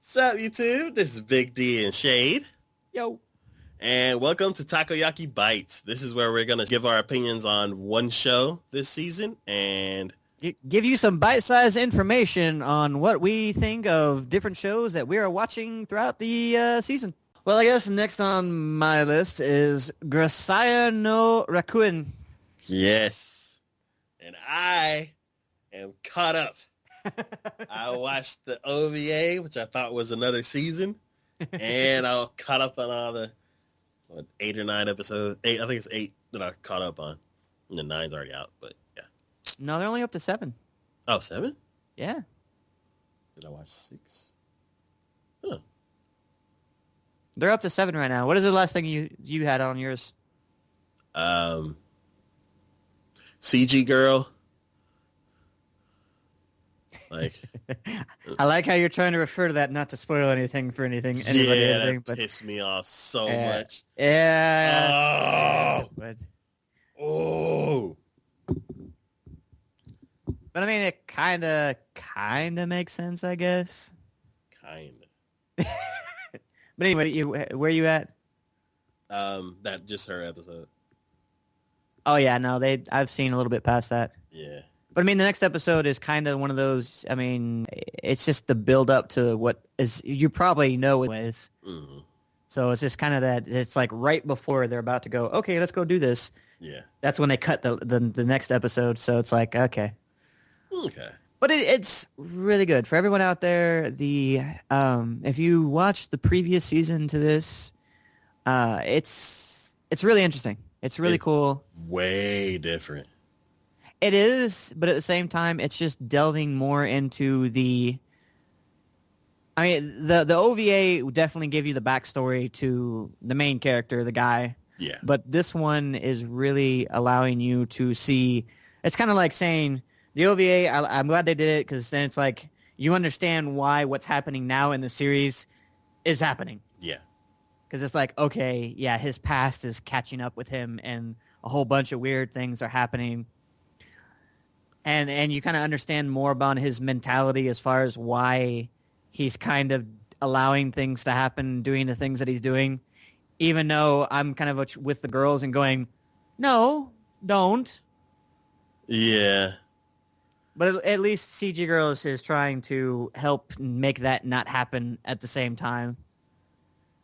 Sup, YouTube? This is Big D and Shade. Yo. And welcome to Takoyaki Bites. This is where we're going to give our opinions on one show this season and Give you some bite-sized information on what we think of different shows that we are watching throughout the season. Well, I guess next on my list is Grisaia no Rakuen. yes. And I am caught up. I watched the OVA, which I thought was another season, and I caught up on all the 8 or 9 episodes. I think it's 8 that I caught up on. And the 9's already out, but yeah. No, they're only up to 7. Oh, 7? Yeah. Did I watch 6? Huh. They're up to 7 right now. What is the last thing you had on yours? CG Girl. Like, I like how you're trying to refer to that, not to spoil anything for anybody. That pissed me off so much. Yeah. Oh. But I mean, it kind of makes sense, I guess. Kind of. But anyway, where you at? That just her episode. Oh yeah, no, I've seen a little bit past that. Yeah. But I mean, the next episode is kind of one of those. I mean, it's just the build up to what is you probably know it is. Mm-hmm. So it's just kind of that. It's like right before they're about to go. Okay, let's go do this. Yeah. That's when they cut the next episode. So it's like okay. Okay. But it's really good for everyone out there. If you watch the previous season to this, it's really interesting. It's really cool. Way different. It is, but at the same time, it's just delving more into the. I mean, the OVA definitely give you the backstory to the main character, the guy. Yeah. But this one is really allowing you to see. It's kind of like saying the OVA. I'm glad they did it because then it's like you understand why what's happening now in the series is happening. Yeah. Because it's like, okay, yeah, his past is catching up with him, and a whole bunch of weird things are happening. And you kind of understand more about his mentality as far as why he's kind of allowing things to happen, doing the things that he's doing, even though I'm kind of with the girls and going, no, don't. Yeah. But at least CG Girls is trying to help make that not happen at the same time.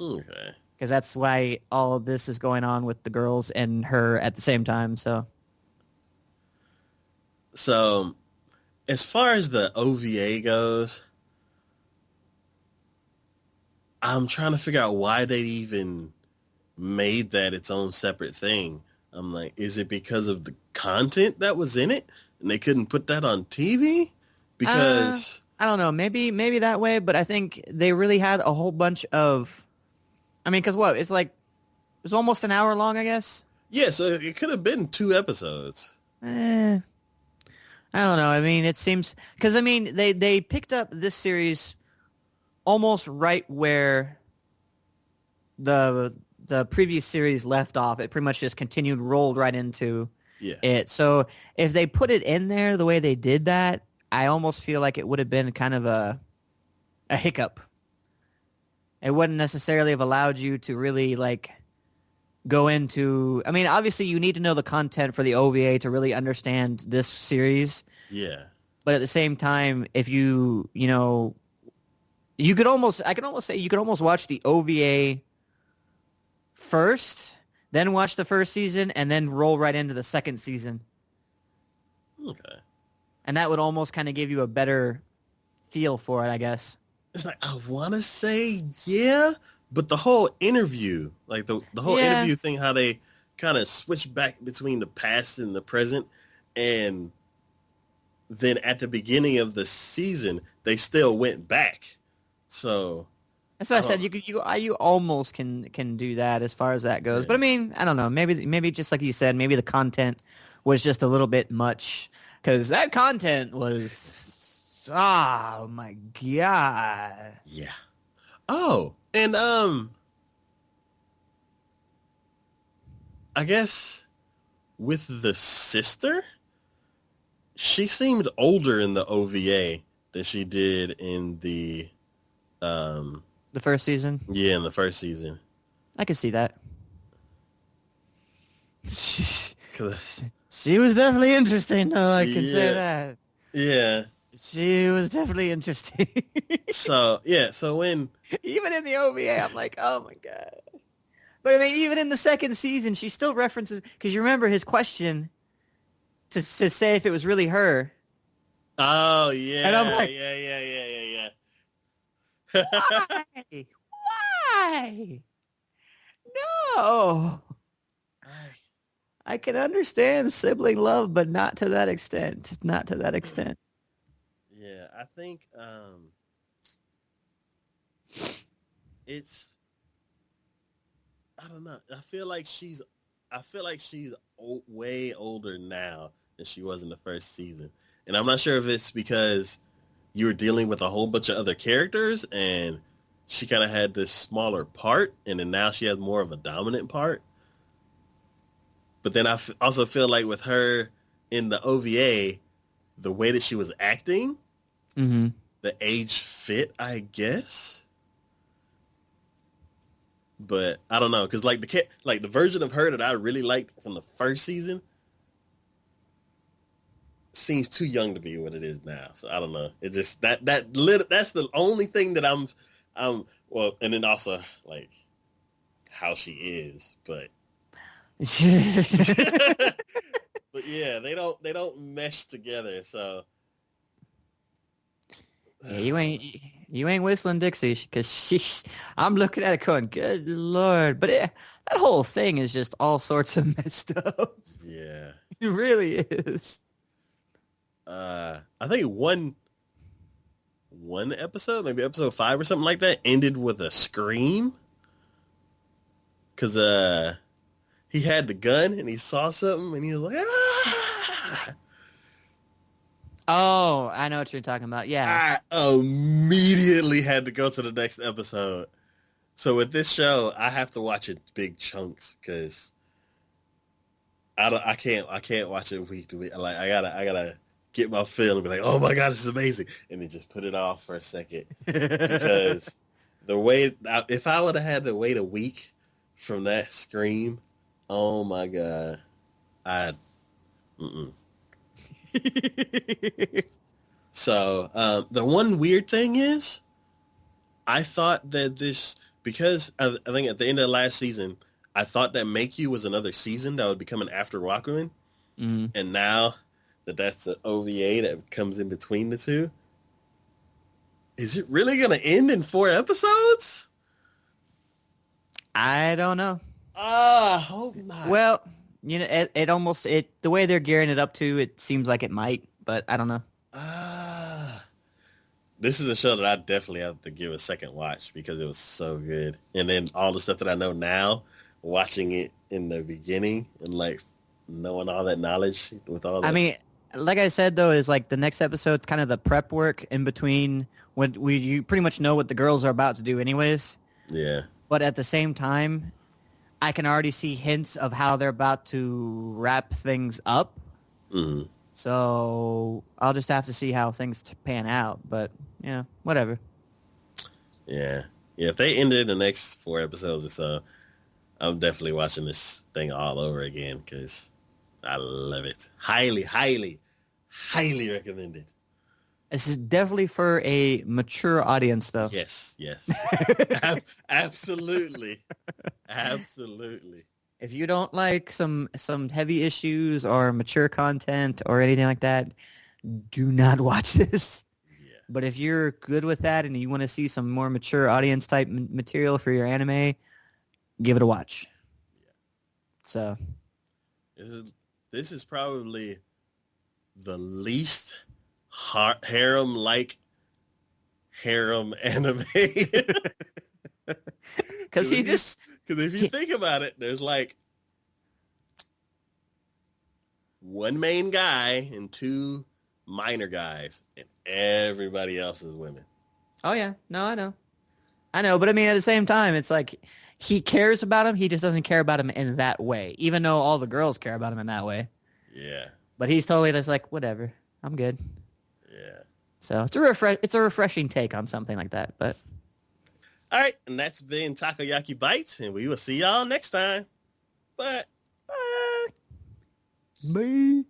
Okay. Because that's why all of this is going on with the girls and her at the same time, So, as far as the OVA goes, I'm trying to figure out why they even made that its own separate thing. I'm like, is it because of the content that was in it and they couldn't put that on TV? Because I don't know, maybe that way, but I think they really had a whole bunch of. I mean, because what? It's almost an hour long, I guess. Yeah, so it could have been 2 episodes. I don't know. I mean, it seems because I mean they picked up this series almost right where the previous series left off. It pretty much just rolled right into it. So if they put it in there the way they did that, I almost feel like it would have been kind of a hiccup. It wouldn't necessarily have allowed you to really like go into. I mean, obviously you need to know the content for the OVA to really understand this series. Yeah. But at the same time, if you could almost say you could almost watch the OVA first, then watch the first season, and then roll right into the second season. Okay. And that would almost kind of give you a better feel for it, I guess. It's like, I want to say, yeah, but the whole interview, like the whole interview thing, how they kind of switch back between the past and the present, and then at the beginning of the season, they still went back. So that's what I said. You almost can do that as far as that goes. Yeah. But I mean, I don't know. Maybe just like you said, maybe the content was just a little bit much because that content was. Oh my god. Yeah. Oh, and I guess with the sister, she seemed older in the OVA than she did in the The first season. Yeah, in the first season. I can see that. 'Cause- She was definitely interesting, though. I can say yeah, that. yeah. She was definitely interesting. So yeah, so when Even in the OVA, I'm like, oh my god. But I mean, even in the second season, she still references because you remember his question to say if it was really her, oh and I'm yeah, like, yeah, yeah, yeah, yeah, yeah. why? Why? No. I, I can understand sibling love, but not to that extent. Not to that extent. yeah, I think it's I don't know. I feel like she's way older now than she was in the first season. And I'm not sure if it's because you were dealing with a whole bunch of other characters and she kind of had this smaller part and then now she has more of a dominant part. But then also feel like with her in the OVA, the way that she was acting, Mm-hmm. the age fit, I guess. But I don't know, because like the version of her that I really liked from the first season seems too young to be what it is now. So I don't know. It's just that's the only thing that I'm well, and then also like how she is, but but yeah, they don't mesh together. So Yeah, you ain't whistling Dixie because she's. I'm looking at it going, good lord! But that whole thing is just all sorts of messed up. yeah, It really is. I think one episode, maybe episode 5 or something like that, ended with a scream because he had the gun and he saw something and he was like, ah! Oh, I know what you're talking about. Yeah. I immediately had to go to the next episode. So with this show, I have to watch it big chunks because I can't watch it week to week. Like I gotta get my feel and be like, oh my god, this is amazing, and then just put it off for a second because the way if I would have had to wait a week from that scream, oh my god, I. Mm-mm. So the one weird thing is, I thought that because I think at the end of the last season, I thought that Make You was another season that would be coming after Rakuen, Mm. and now that's the OVA that comes in between the two. Is it really going to end in 4 episodes? I don't know. Hope not. Well, you know, it almost the way they're gearing it up to, it seems like it might, but I don't know. This is a show that I definitely have to give a second watch because it was so good. And then all the stuff that I know now, watching it in the beginning and like knowing all that knowledge with all that. I mean, like I said though, is like the next episode's kind of the prep work in between when you pretty much know what the girls are about to do anyways. Yeah. But at the same time, I can already see hints of how they're about to wrap things up. Mm-hmm. So I'll just have to see how things pan out. But yeah, whatever. Yeah. Yeah, if they ended the next 4 episodes or so, I'm definitely watching this thing all over again because I love it. Highly, highly, highly recommended. This is definitely for a mature audience, though. Yes, yes. Absolutely. Absolutely. If you don't like some heavy issues or mature content or anything like that, do not watch this. Yeah. But if you're good with that and you want to see some more mature audience type material for your anime, give it a watch. Yeah. So this is probably the least harem-like harem anime. Because because if you think about it, there's like one main guy and 2 minor guys, and everybody else is women. Oh yeah, no, I know, but I mean at the same time, it's like he cares about him. He just doesn't care about him in that way, even though all the girls care about him in that way. Yeah. But he's totally just like, whatever, I'm good. Yeah. So it's a refreshing take on something like that. But All right, and that's been Takoyaki Bites, and we will see y'all next time. But Bye.